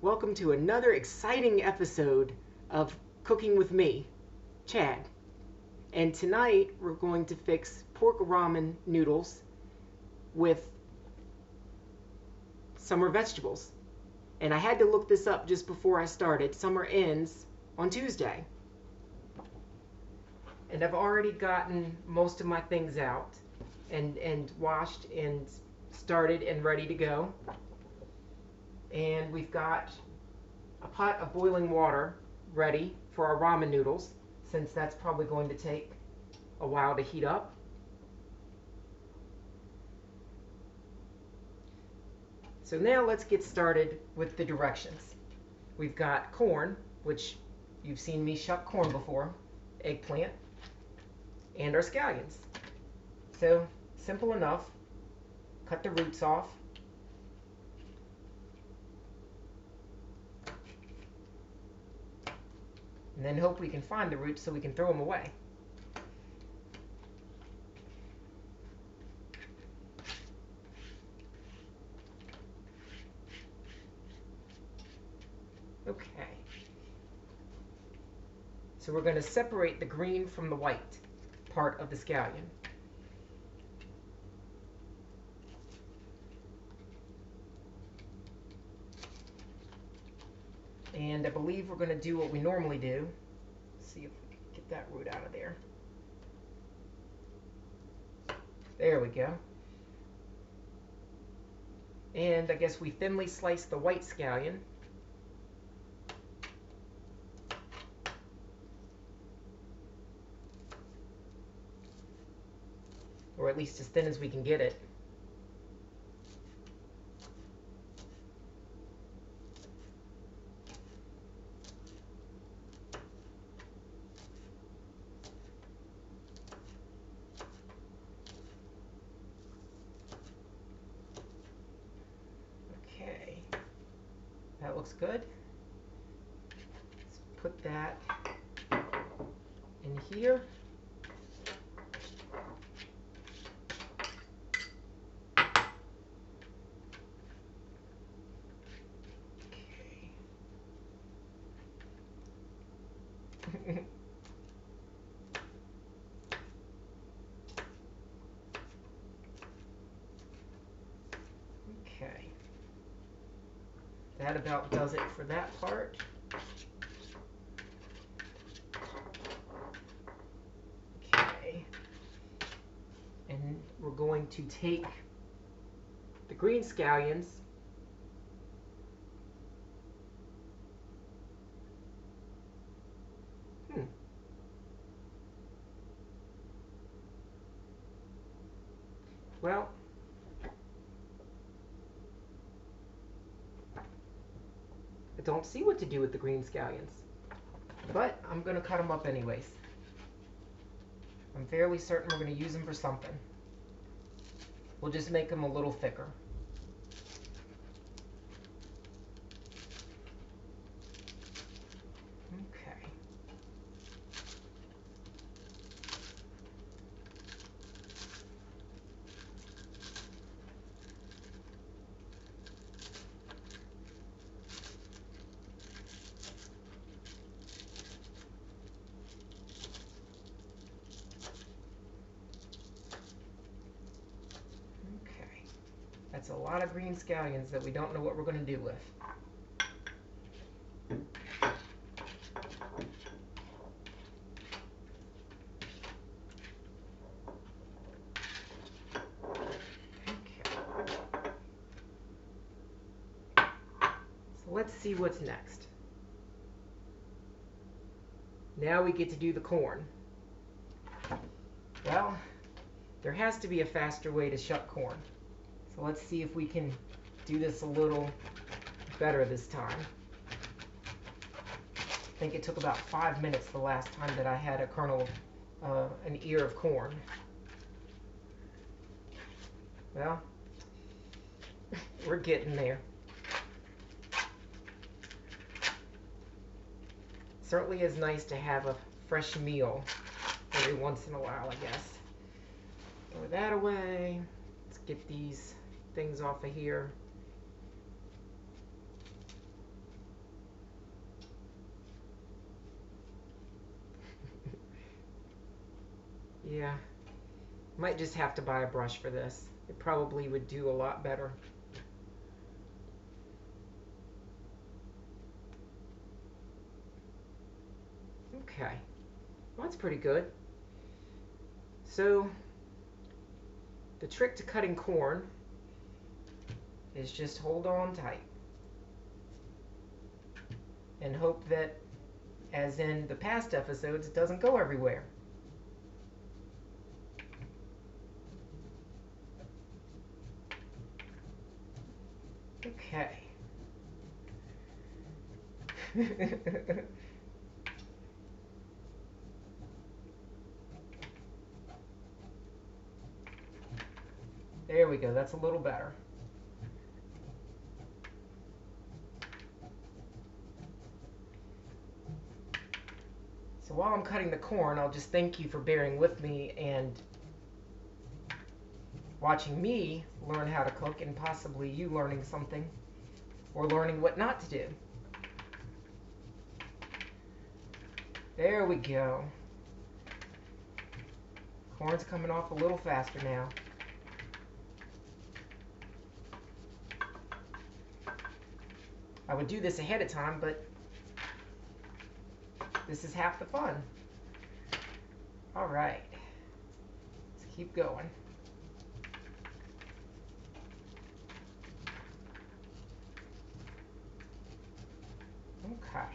Welcome to another exciting episode of Cooking with me, Chad. And tonight we're going to fix pork ramen noodles with summer vegetables. And I had to look this up just before I started. Summer ends on Tuesday. And I've already gotten most of my things out and washed and started and ready to go. And we've got a pot of boiling water ready for our ramen noodles, since that's probably going to take a while to heat up. So now let's get started with the directions. We've got corn, which you've seen me shuck corn before, eggplant, and our scallions. So simple enough. Cut the roots off. And then hope we can find the roots so we can throw them away. Okay. So we're going to separate the green from the white part of the scallion. And I believe we're going to do what we normally do. Let's see if we can get that root out of there. There we go. And I guess we thinly slice the white scallion. Or at least as thin as we can get it. Okay, that looks good. Let's put that in here. Okay. Okay. That about does it for that part. Okay. And we're going to take the green scallions Well, I don't see what to do with the green scallions, but I'm going to cut them up anyways. I'm fairly certain we're going to use them for something. We'll just make them a little thicker. Okay. That's a lot of green scallions that we don't know what we're going to do with. Okay. So let's see what's next. Now we get to do the corn. Well, there has to be a faster way to shuck corn. So let's see if we can do this a little better this time. I think it took about 5 minutes the last time that I had a kernel, an ear of corn. Well, we're getting there. Certainly is nice to have a fresh meal every once in a while, I guess. Throw that away. Let's get these things off of here. Yeah, might just have to buy a brush for this. It probably would do a lot better. Okay, well, that's pretty good. So the trick to cutting corn is just hold on tight and hope that, as in the past episodes, it doesn't go everywhere. Okay. There we go, that's a little better. So while I'm cutting the corn, I'll just thank you for bearing with me and watching me learn how to cook, and possibly you learning something or learning what not to do. There we go. Corn's coming off a little faster now. I would do this ahead of time, but this is half the fun. All right, let's keep going. Okay.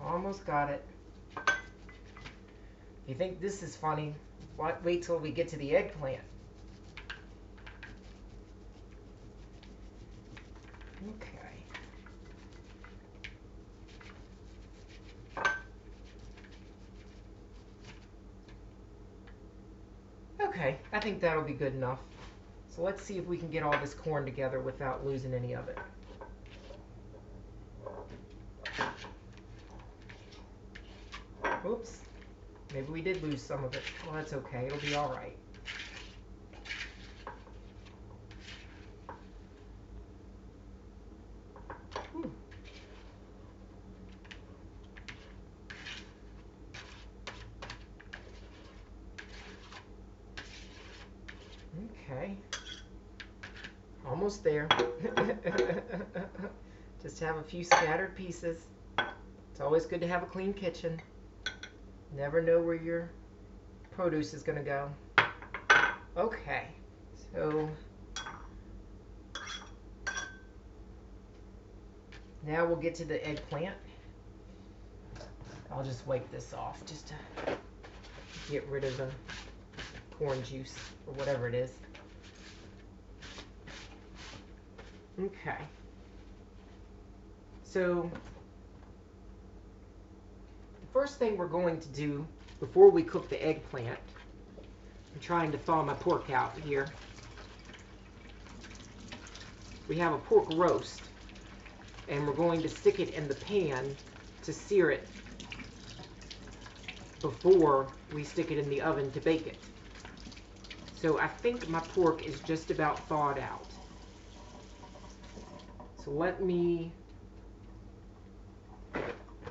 Almost got it. If you think this is funny, wait till we get to the eggplant. Okay. Okay, I think that'll be good enough. So let's see if we can get all this corn together without losing any of it. Oops. Maybe we did lose some of it. Well, that's okay. It'll be all right. Okay. Almost there. Just have a few scattered pieces. It's always good to have a clean kitchen. Never know where your produce is going to go. Okay. So now we'll get to the eggplant. I'll just wipe this off just to get rid of the corn juice or whatever it is. Okay. So the first thing we're going to do before we cook the eggplant, I'm trying to thaw my pork out here. We have a pork roast, and we're going to stick it in the pan to sear it before we stick it in the oven to bake it. So I think my pork is just about thawed out. So let me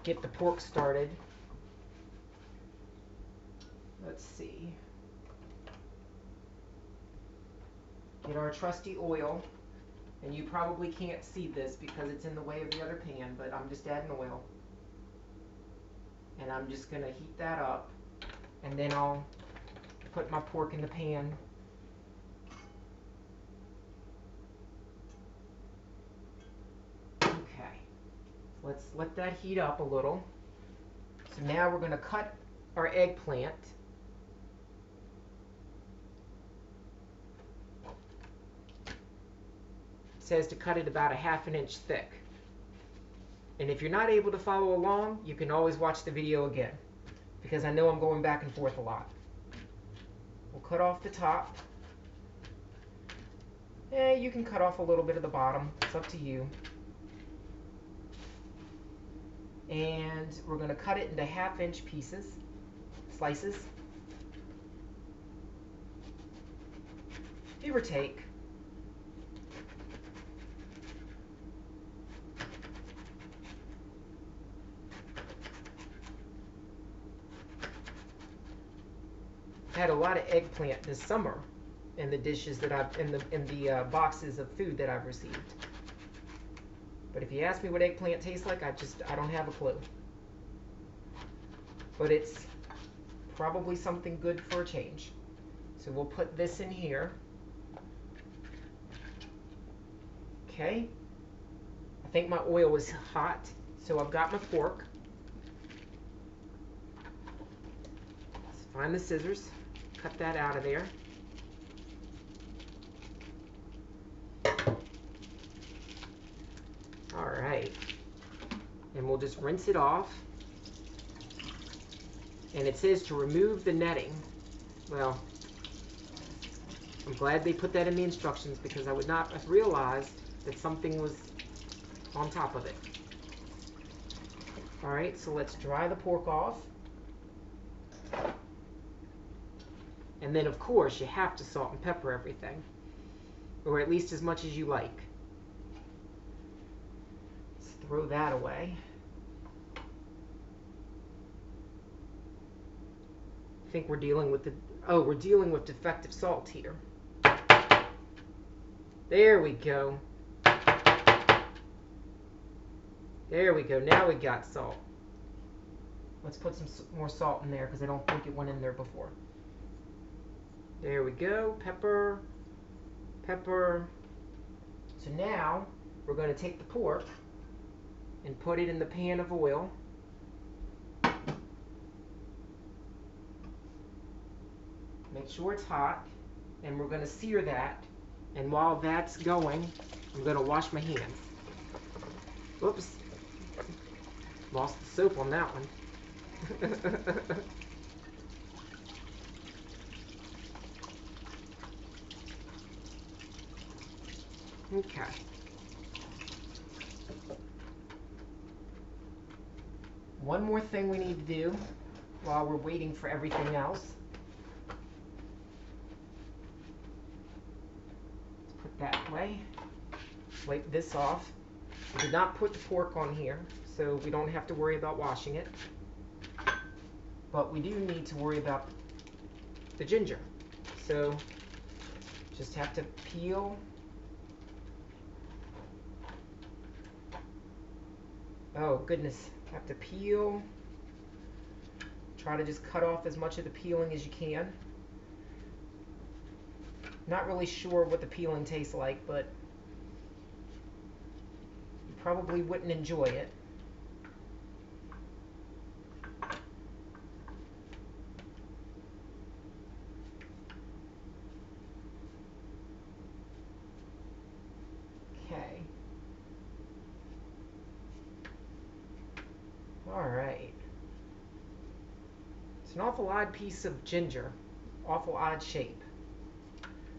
get the pork started. Let's see. Get our trusty oil. And you probably can't see this because it's in the way of the other pan, but I'm just adding oil. And I'm just going to heat that up. And then I'll put my pork in the pan. Okay. Let's let that heat up a little. So now we're going to cut our eggplant. It says to cut it about a ½ inch thick. And if you're not able to follow along, you can always watch the video again, because I know I'm going back and forth a lot. We'll cut off the top. You can cut off a little bit of the bottom. It's up to you. And we're going to cut it into ½ inch pieces, slices, give or take. had a lot of eggplant this summer in the dishes that I've in the boxes of food that I've received. But if you ask me what eggplant tastes like, I don't have a clue. But it's probably something good for a change. So we'll put this in here. Okay. I think my oil is hot, so I've got my fork. Let's find the scissors. Cut that out of there. All right. And we'll just rinse it off. And it says to remove the netting. Well, I'm glad they put that in the instructions because I would not have realized that something was on top of it. All right, so let's dry the pork off. And then, of course, you have to salt and pepper everything, or at least as much as you like. Let's throw that away. I think we're dealing with we're dealing with defective salt here. There we go. There we go. Now we got salt. Let's put some more salt in there because I don't think it went in there before. There we go. Pepper. Pepper. So now we're going to take the pork and put it in the pan of oil. Make sure it's hot, and we're going to sear that. And while that's going, I'm going to wash my hands. Whoops. Lost the soap on that one. Okay. One more thing we need to do while we're waiting for everything else. Let's put that away. Wipe this off. We did not put the pork on here, so we don't have to worry about washing it. But we do need to worry about the ginger. So just have to peel. Oh goodness, have to peel. Try to just cut off as much of the peeling as you can. Not really sure what the peeling tastes like, but you probably wouldn't enjoy it. Okay. Alright. It's an awful odd piece of ginger. Awful odd shape.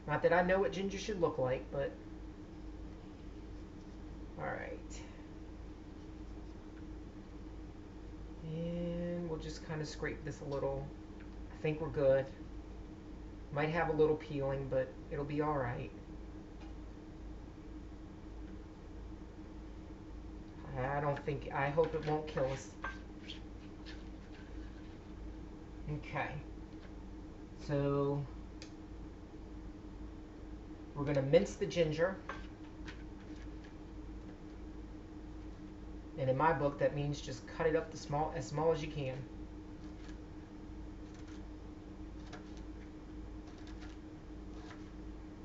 Not that I know what ginger should look like, but alright. And we'll just kind of scrape this a little. I think we're good. Might have a little peeling, but it'll be alright. I hope it won't kill us. Okay. So we're going to mince the ginger. And in my book, that means just cut it up as small as you can.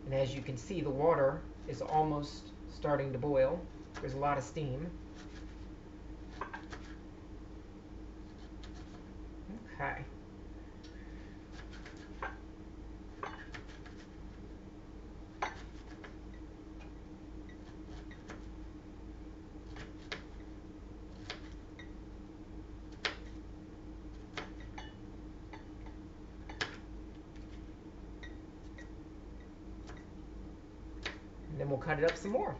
And as you can see, the water is almost starting to boil. There's a lot of steam. Okay. And then we'll cut it up some more.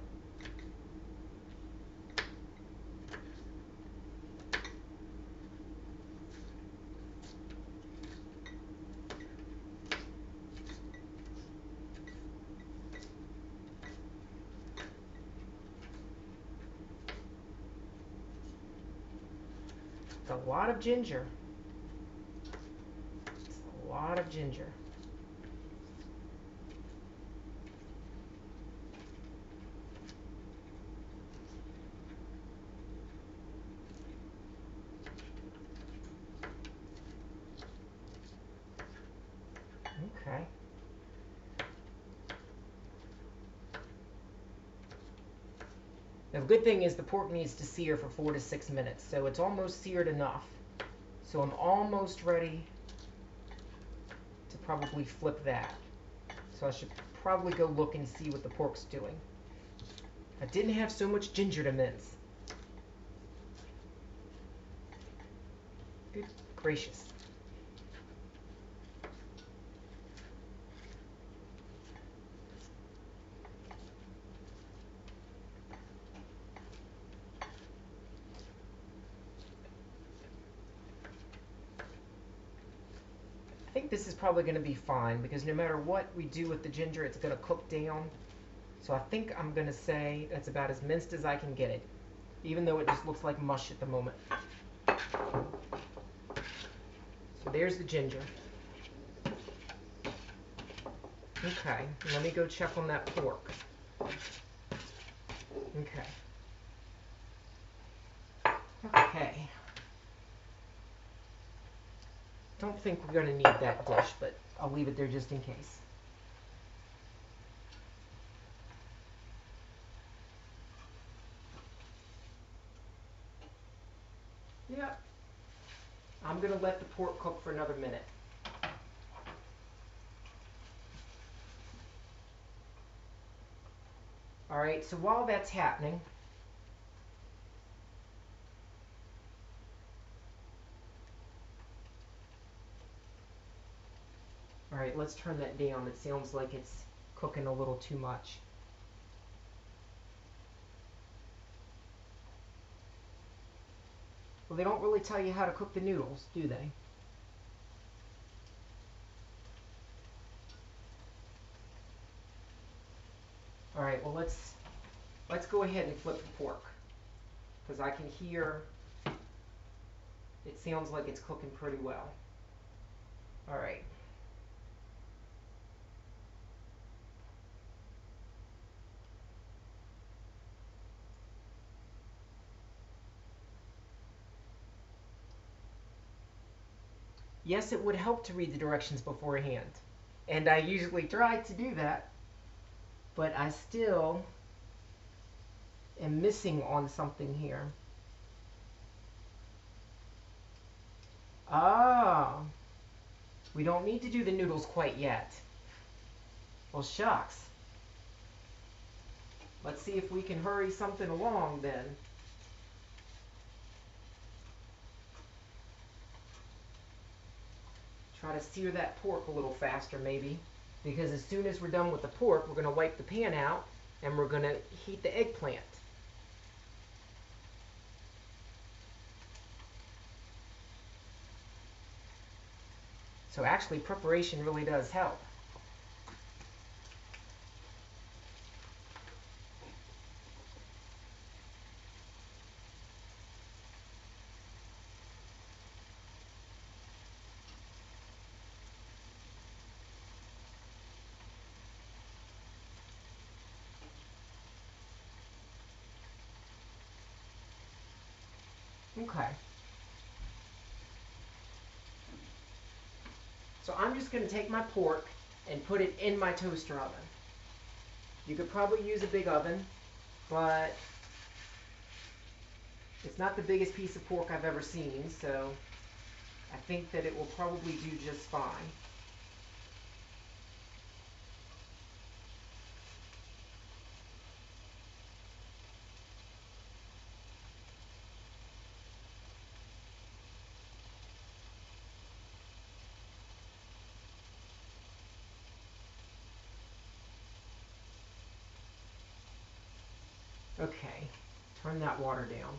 It's a lot of ginger. It's a lot lot of ginger. Okay. Now the good thing is the pork needs to sear for 4 to 6 minutes, so it's almost seared enough. So I'm almost ready to probably flip that. So I should probably go look and see what the pork's doing. I didn't have so much ginger to mince. Good gracious. I think this is probably going to be fine because no matter what we do with the ginger, it's going to cook down. So I think I'm going to say that's about as minced as I can get it, even though it just looks like mush at the moment. So there's the ginger. Okay, let me go check on that pork. Okay. Okay. Don't think we're going to need that dish, but I'll leave it there just in case. Yep. I'm going to let the pork cook for another minute. All right, so while that's happening, all right, let's turn that down. It sounds like it's cooking a little too much. Well, they don't really tell you how to cook the noodles, do they? All right, well, let's go ahead and flip the pork because I can hear it sounds like it's cooking pretty well. All right. Yes, it would help to read the directions beforehand. And I usually try to do that, but I still am missing on something here. Ah, we don't need to do the noodles quite yet. Well, shucks. Let's see if we can hurry something along then. Try to sear that pork a little faster maybe, because as soon as we're done with the pork, we're going to wipe the pan out and we're going to heat the eggplant. So actually preparation really does help. Okay. So I'm just going to take my pork and put it in my toaster oven. You could probably use a big oven, but it's not the biggest piece of pork I've ever seen, so I think that it will probably do just fine. Okay, turn that water down.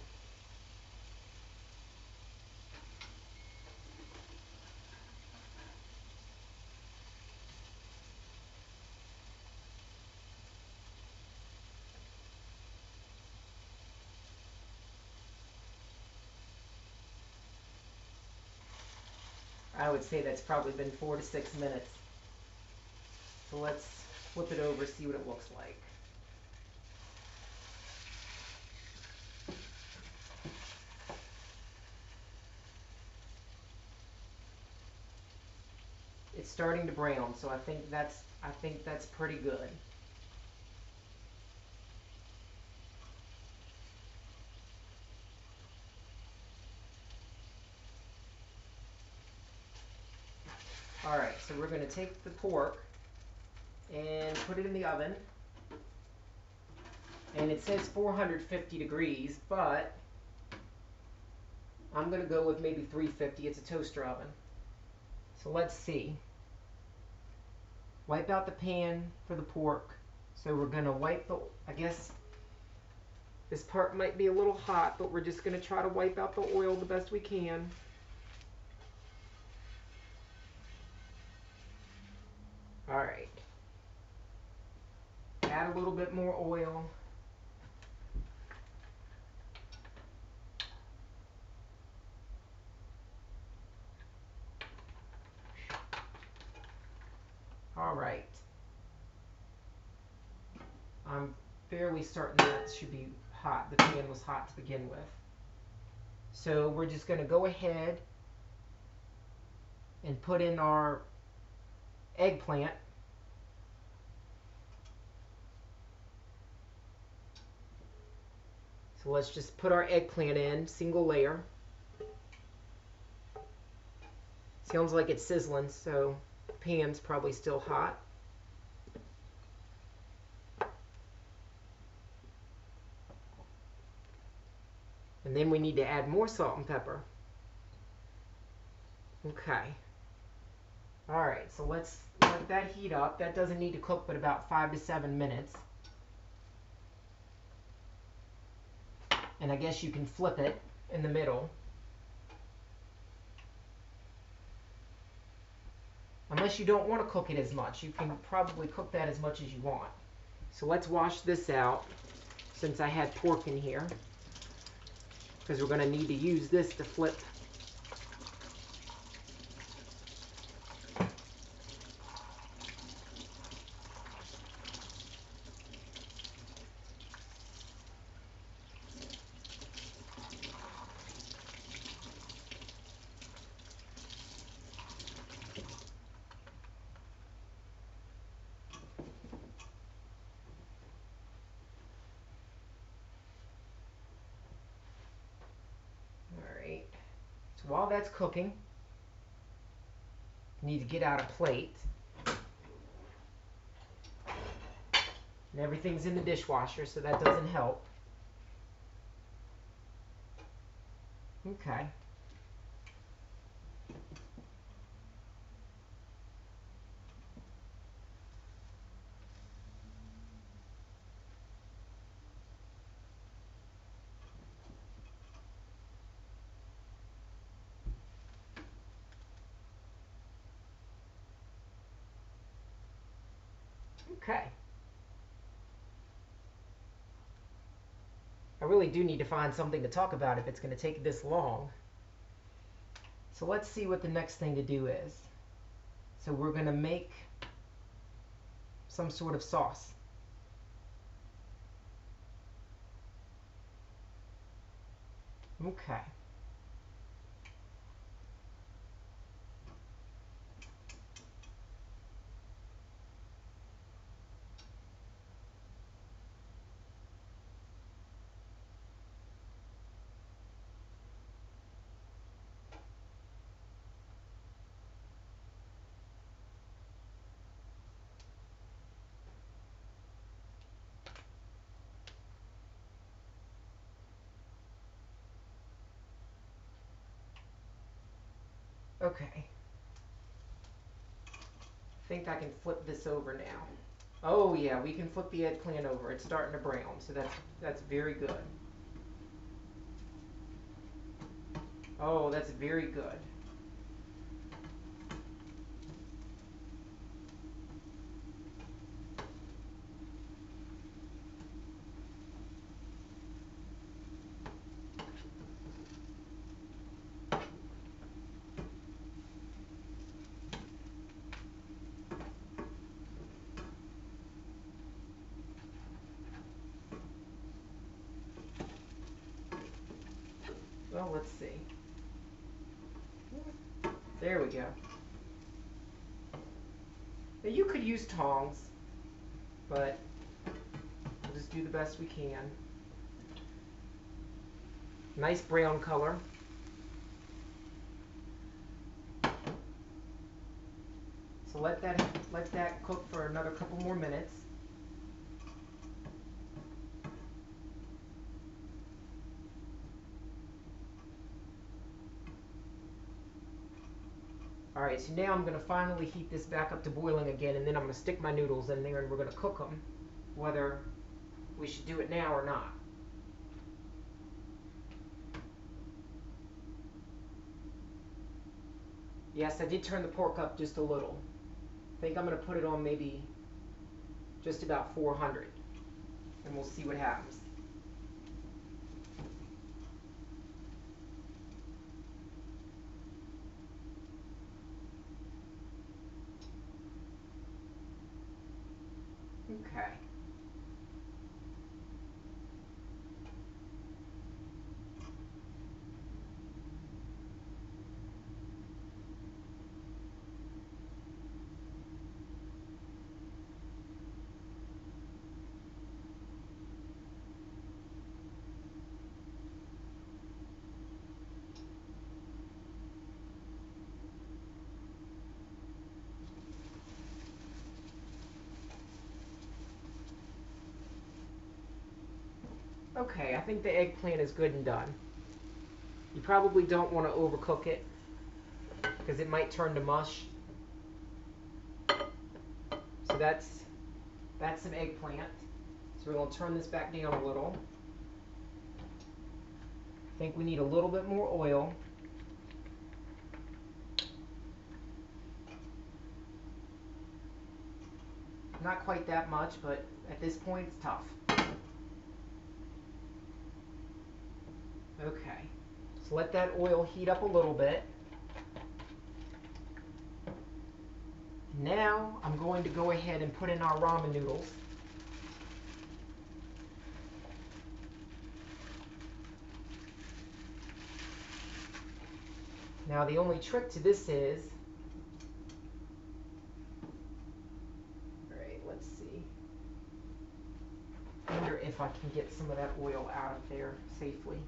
I would say that's probably been 4 to 6 minutes. So let's flip it over, see what it looks like. It's starting to brown, so I think that's pretty good. All right, so we're going to take the pork and put it in the oven. And it says 450 degrees, but I'm going to go with maybe 350. It's a toaster oven. So let's see. Wipe out the pan for the pork. So we're going to wipe the, I guess this part might be a little hot, but we're just going to try to wipe out the oil the best we can. All right. Add a little bit more oil. All right. I'm fairly certain that should be hot. The pan was hot to begin with. So we're just going to go ahead and put in our eggplant. So let's just put our eggplant in, single layer. Sounds like it's sizzling, so the pan's probably still hot. And then we need to add more salt and pepper. Okay. All right, so let's let that heat up. That doesn't need to cook but about 5 to 7 minutes. And I guess you can flip it in the middle. Unless you don't want to cook it as much. You can probably cook that as much as you want. So let's wash this out since I had pork in here, because we're going to need to use this to flip. So while that's cooking, you need to get out a plate. And everything's in the dishwasher, so that doesn't help. Okay. Okay. I really do need to find something to talk about if it's going to take this long. So let's see what the next thing to do is. So we're going to make some sort of sauce. Okay. Okay. I think I can flip this over now. Oh yeah, we can flip the eggplant over. It's starting to brown, so that's very good. Oh, that's very good. Well, let's see. There we go. Now you could use tongs, but we'll just do the best we can. Nice brown color. So let that cook for another couple more minutes. Alright, so now I'm going to finally heat this back up to boiling again, and then I'm going to stick my noodles in there and we're going to cook them, whether we should do it now or not. Yes, I did turn the pork up just a little. I think I'm going to put it on maybe just about 400, and we'll see what happens. Okay. Okay, I think the eggplant is good and done. You probably don't want to overcook it because it might turn to mush. So that's some eggplant. So we're going to turn this back down a little. I think we need a little bit more oil. Not quite that much, but at this point it's tough. Okay, so let that oil heat up a little bit. Now I'm going to go ahead and put in our ramen noodles. Now the only trick to this is, alright, let's see. I wonder if I can get some of that oil out of there safely.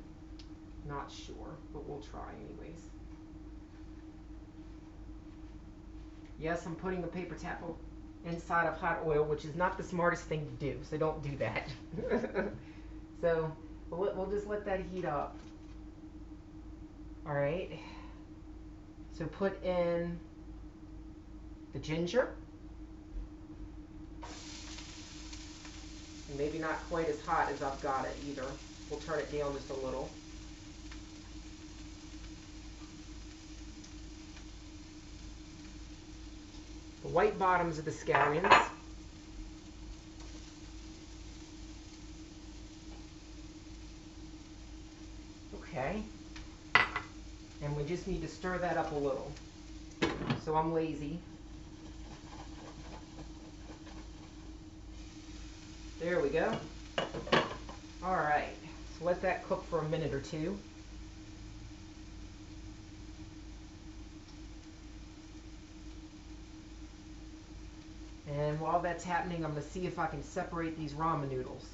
Not sure, but we'll try anyways. Yes, I'm putting the paper towel inside of hot oil, which is not the smartest thing to do, so don't do that. So we'll just let that heat up. Alright, so put in the ginger. And maybe not quite as hot as I've got it either. We'll turn it down just a little. The white bottoms of the scallions. Okay. And we just need to stir that up a little. So I'm lazy. There we go. Alright, so let that cook for a minute or two. And while that's happening, I'm going to see if I can separate these ramen noodles.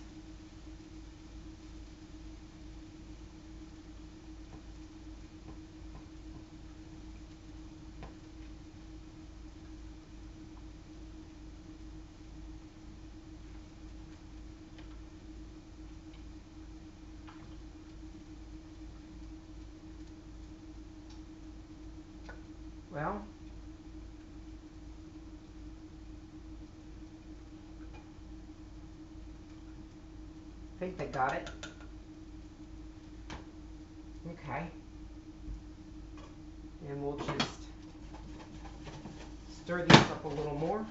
Well, I think they got it. Okay. And we'll just stir these up a little more.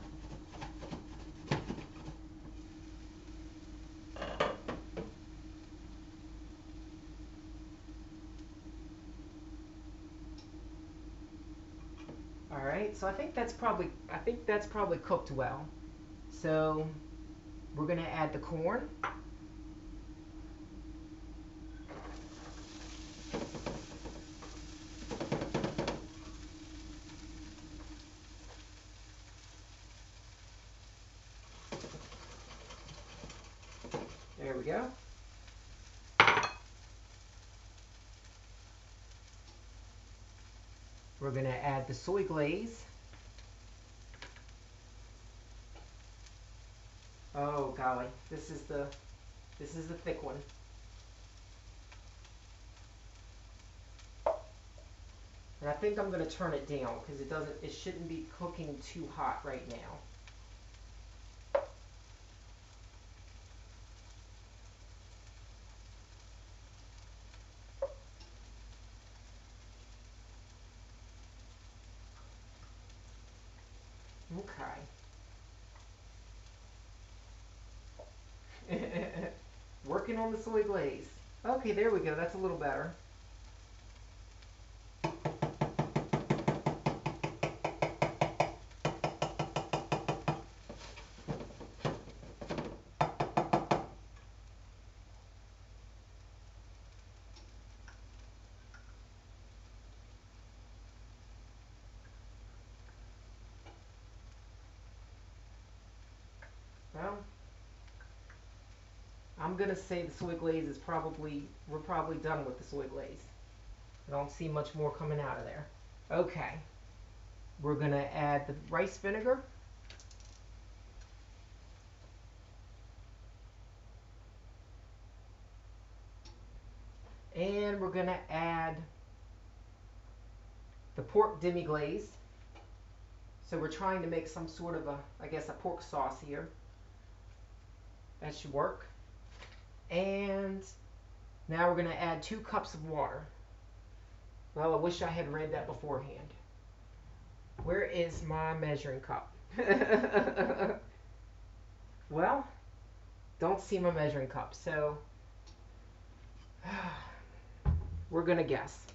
All right, so I think that's probably cooked well. So we're going to add the corn. we go. We're going to add the soy glaze. Oh golly, this is the thick one. And I think I'm going to turn it down because it shouldn't be cooking too hot right now. Okay. Working on the soy glaze. Okay, there we go. That's a little better. Well, I'm gonna say the soy glaze is we're probably done with the soy glaze. I don't see much more coming out of there. Okay, we're gonna add the rice vinegar. And we're gonna add the pork demi-glaze. So we're trying to make some sort of I guess a pork sauce here. That should work. And now we're going to add 2 cups of water. Well, I wish I had read that beforehand. Where is my measuring cup? Well, don't see my measuring cup, so we're going to guess.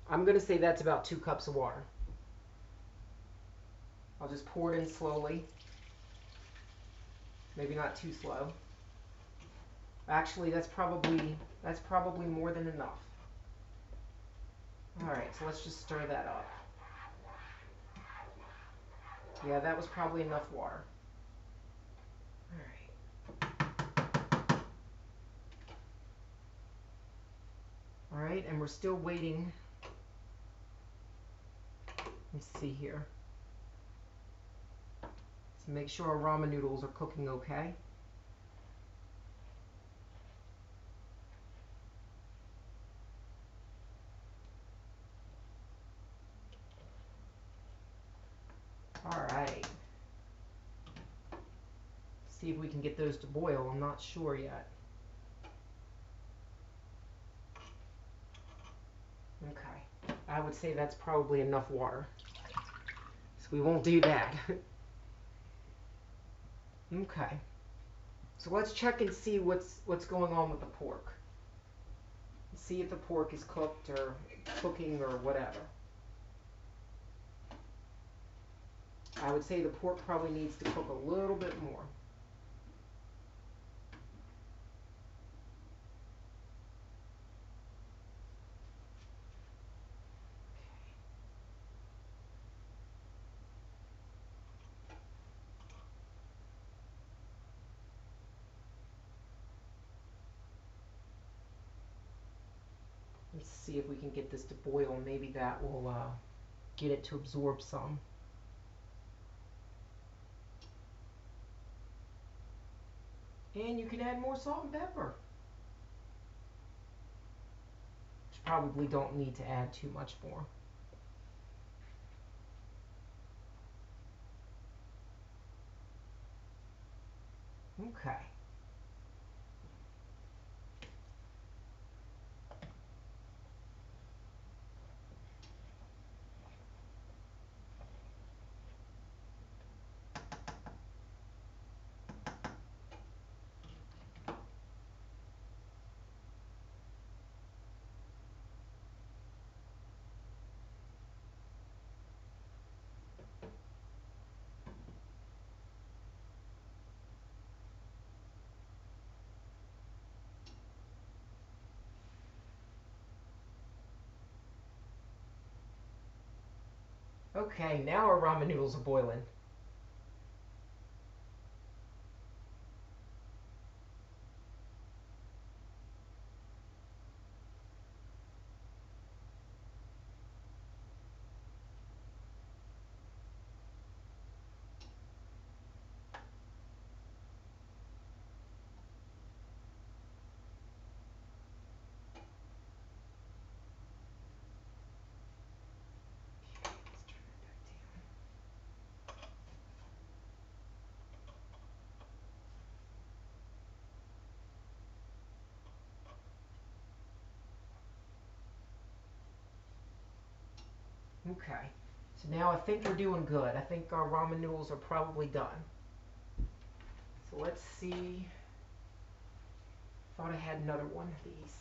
I'm going to say that's about 2 cups of water. I'll just pour it in slowly. Maybe not too slow. Actually, that's probably more than enough. All right, so let's just stir that up. Yeah, that was probably enough water. All right, and we're still waiting. Let's see here. So make sure our ramen noodles are cooking okay. All right. See if we can get those to boil. I'm not sure yet. Okay. I would say that's probably enough water. So we won't do that. Okay. So let's check and see what's going on with the pork. See if the pork is cooked or cooking or whatever. I would say the pork probably needs to cook a little bit more. Let's see if we can get this to boil. Maybe that will get it to absorb some. And you can add more salt and pepper. Which probably don't need to add too much more. Okay. Okay, now our ramen noodles are boiling. Okay, so now I think we're doing good. I think our ramen noodles are probably done. So let's see. Thought I had another one of these.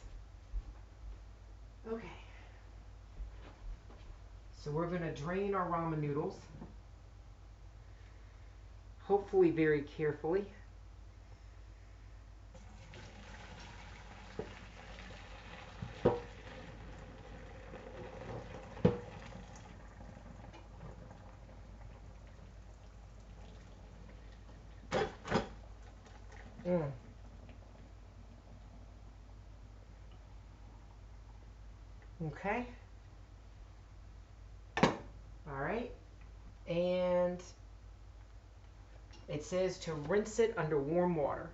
Okay, so we're going to drain our ramen noodles, hopefully very carefully. Mm. Okay. All right. And it says to rinse it under warm water.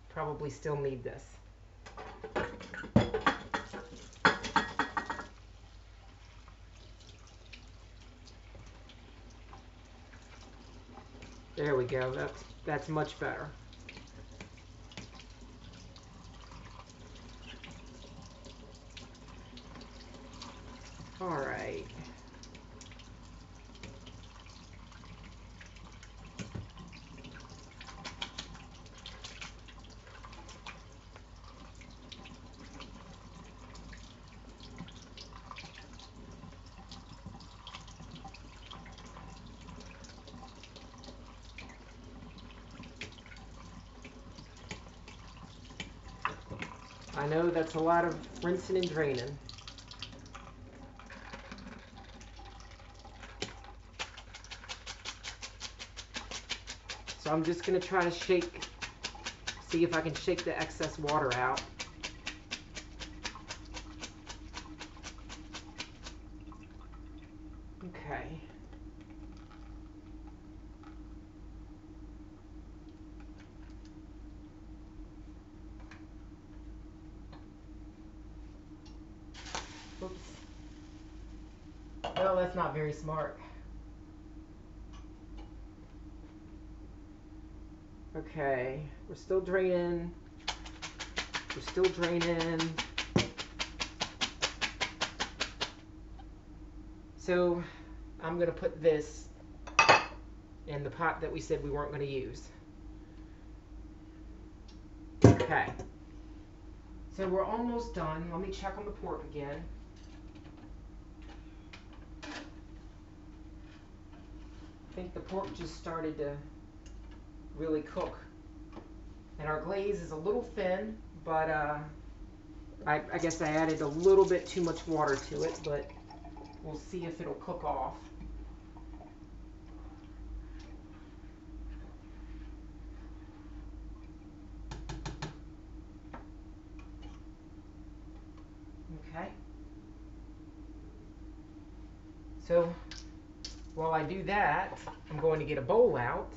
Probably still need this. There we go. That's much better. All right. I know that's a lot of rinsing and draining. So I'm just going to try to see if I can shake the excess water out. Okay. Oops. Well, that's not very smart. Okay, we're still draining. We're still draining. So I'm going to put this in the pot that we said we weren't going to use. Okay. So we're almost done. Let me check on the pork again. I think the pork just started to really cook. And our glaze is a little thin, but I guess I added a little bit too much water to it, but we'll see if it'll cook off. Okay. So while I do that, I'm going to get a bowl out.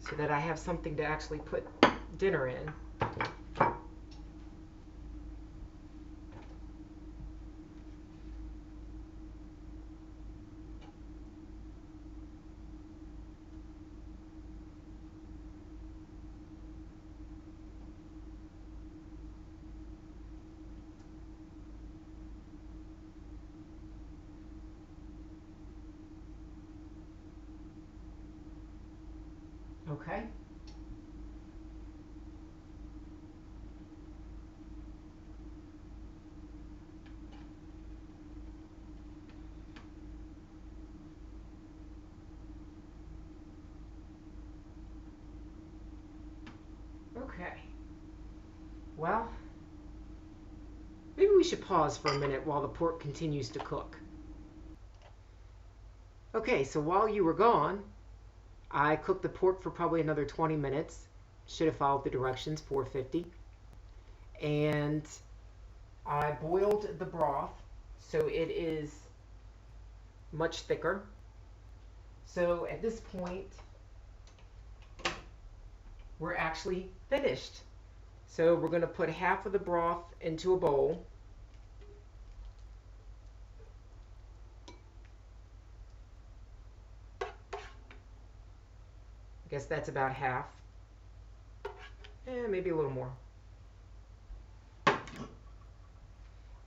So that I have something to actually put dinner in. Okay. Okay. Well, Maybe we should pause for a minute while the pork continues to cook. Okay, so while you were gone, I cooked the pork for probably another 20 minutes. Should have followed the directions, 450. And I boiled the broth so it is much thicker. So at this point, we're actually finished. So we're going to put half of the broth into a bowl. I guess that's about half. Maybe a little more.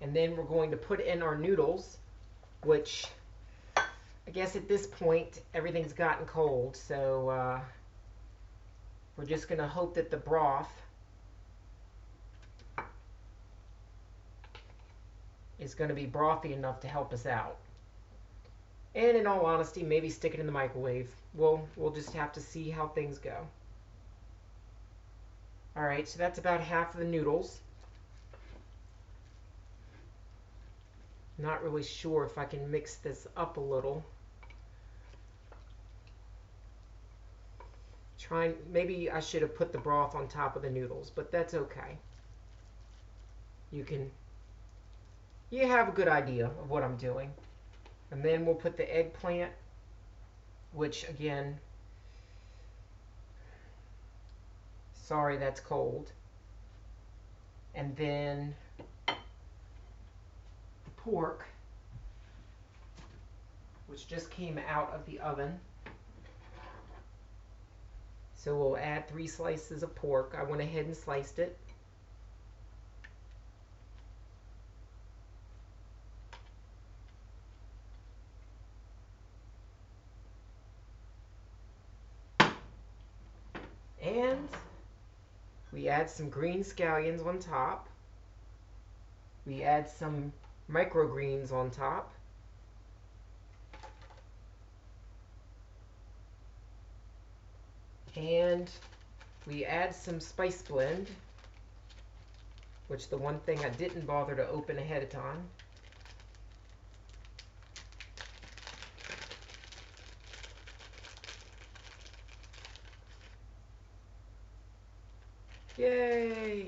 And then we're going to put in our noodles, which I guess at this point everything's gotten cold, so we're just going to hope that the broth is going to be brothy enough to help us out. And in all honesty, maybe stick it in the microwave. We'll just have to see how things go. Alright, so that's about half of the noodles. Not really sure if I can mix this up a little. Maybe I should have put the broth on top of the noodles, but that's okay. You have a good idea of what I'm doing. And then we'll put the eggplant, which again, sorry that's cold. And then the pork, which just came out of the oven. So we'll add 3 slices of pork. I went ahead and sliced it. And we add some green scallions on top. We add some microgreens on top. And we add some spice blend, which the one thing I didn't bother to open ahead of time. Yay!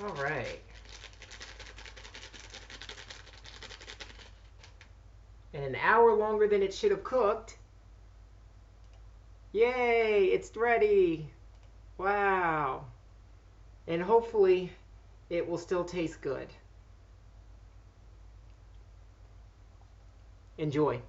All right. And an hour longer than it should have cooked. Yay, it's ready. Wow. And hopefully it will still taste good. Enjoy.